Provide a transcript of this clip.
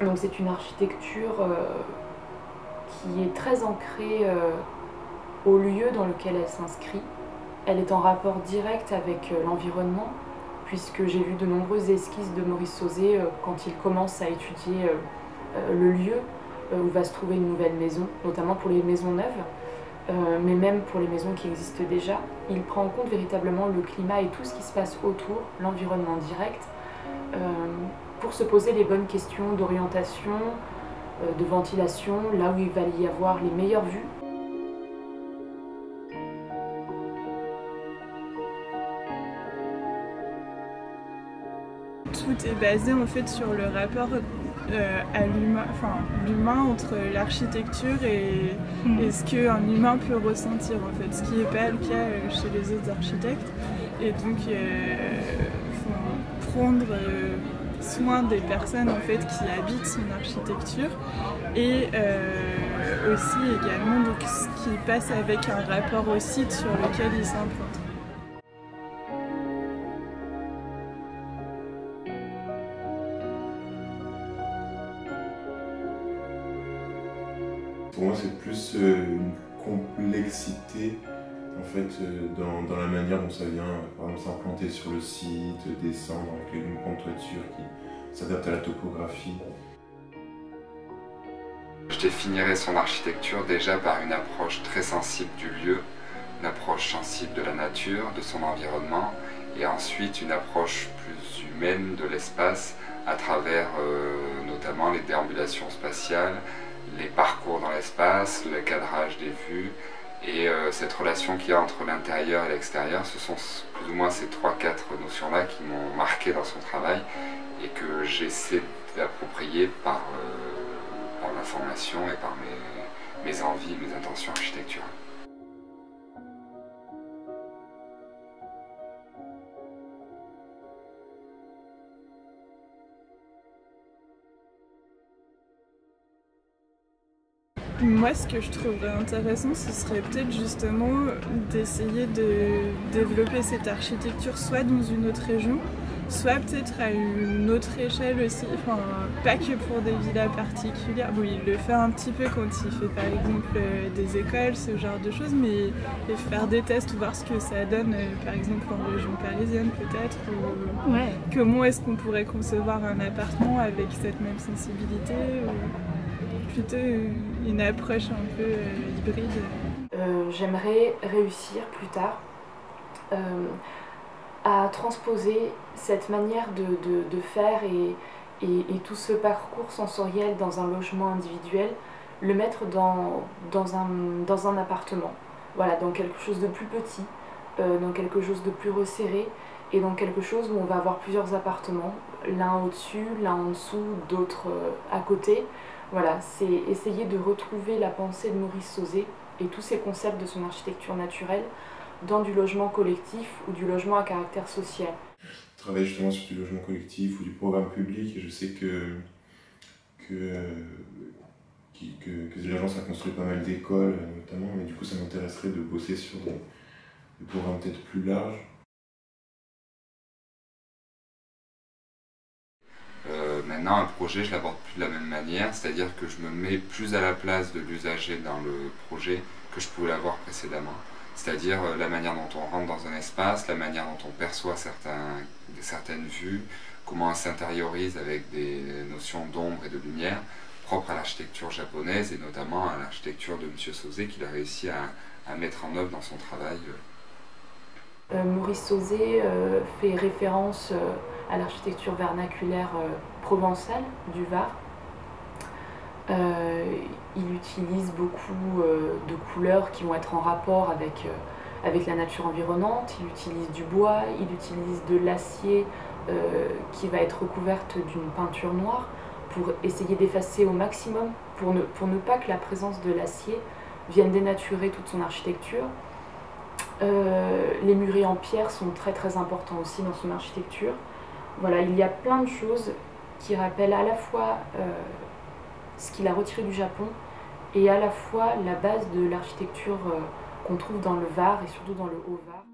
Donc c'est une architecture qui est très ancrée au lieu dans lequel elle s'inscrit. Elle est en rapport direct avec l'environnement, puisque j'ai vu de nombreuses esquisses de Maurice Sauzet quand il commence à étudier le lieu où va se trouver une nouvelle maison, notamment pour les maisons neuves, mais même pour les maisons qui existent déjà. Il prend en compte véritablement le climat et tout ce qui se passe autour, l'environnement direct, pour se poser les bonnes questions d'orientation, de ventilation, là où il va y avoir les meilleures vues. Tout est basé en fait sur le rapport à l'humain, enfin l'humain entre l'architecture et ce qu'un humain peut ressentir en fait, ce qui n'est pas le cas chez les autres architectes. Et donc faut prendre soin des personnes en fait qui habitent son architecture et aussi également donc ce qui passe avec un rapport au site sur lequel il s'implante. Pour moi, c'est plus une complexité en fait, dans la manière dont ça vient, par exemple, s'implanter sur le site, descendre avec une grande toiture qui s'adapte à la topographie. Je définirais son architecture déjà par une approche très sensible du lieu, une approche sensible de la nature, de son environnement, et ensuite une approche plus humaine de l'espace à travers notamment les déambulations spatiales, les parcours dans l'espace, le cadrage des vues et cette relation qu'il y a entre l'intérieur et l'extérieur. Ce sont plus ou moins ces 3-4 notions-là qui m'ont marqué dans son travail et que j'essaie d'approprier par la formation et par mes envies, mes intentions architecturales. Moi, ce que je trouverais intéressant, ce serait peut-être justement d'essayer de développer cette architecture soit dans une autre région, soit peut-être à une autre échelle aussi, enfin pas que pour des villas particulières. Bon, il le fait un petit peu quand il fait par exemple des écoles, ce genre de choses, mais faire des tests, voir ce que ça donne par exemple en région parisienne peut-être, ou comment est-ce qu'on pourrait concevoir un appartement avec cette même sensibilité, plutôt une approche un peu hybride. J'aimerais réussir plus tard à transposer cette manière de faire et tout ce parcours sensoriel dans un logement individuel, le mettre dans un appartement, voilà, dans quelque chose de plus petit, dans quelque chose de plus resserré et dans quelque chose où on va avoir plusieurs appartements, l'un au-dessus, l'un en dessous, d'autres à côté. Voilà, c'est essayer de retrouver la pensée de Maurice Sauzet et tous ces concepts de son architecture naturelle dans du logement collectif ou du logement à caractère social. Je travaille justement sur du logement collectif ou du programme public et je sais que l'agence a construit pas mal d'écoles notamment, mais du coup ça m'intéresserait de bosser sur des programmes peut-être plus larges. Maintenant, un projet, je l'aborde plus de la même manière, c'est-à-dire que je me mets plus à la place de l'usager dans le projet que je pouvais l'avoir précédemment. C'est-à-dire la manière dont on rentre dans un espace, la manière dont on perçoit certaines vues, comment on s'intériorise avec des notions d'ombre et de lumière propres à l'architecture japonaise et notamment à l'architecture de M. Sauzet qu'il a réussi à mettre en œuvre dans son travail. Maurice Sauzet fait référence à l'architecture vernaculaire provençale du Var. Il utilise beaucoup de couleurs qui vont être en rapport avec la nature environnante. Il utilise du bois, il utilise de l'acier qui va être recouverte d'une peinture noire pour essayer d'effacer au maximum, pour ne pas que la présence de l'acier vienne dénaturer toute son architecture. Les murets en pierre sont très très importants aussi dans son architecture. Voilà, il y a plein de choses qui rappellent à la fois ce qu'il a retiré du Japon et à la fois la base de l'architecture qu'on trouve dans le Var et surtout dans le Haut-Var.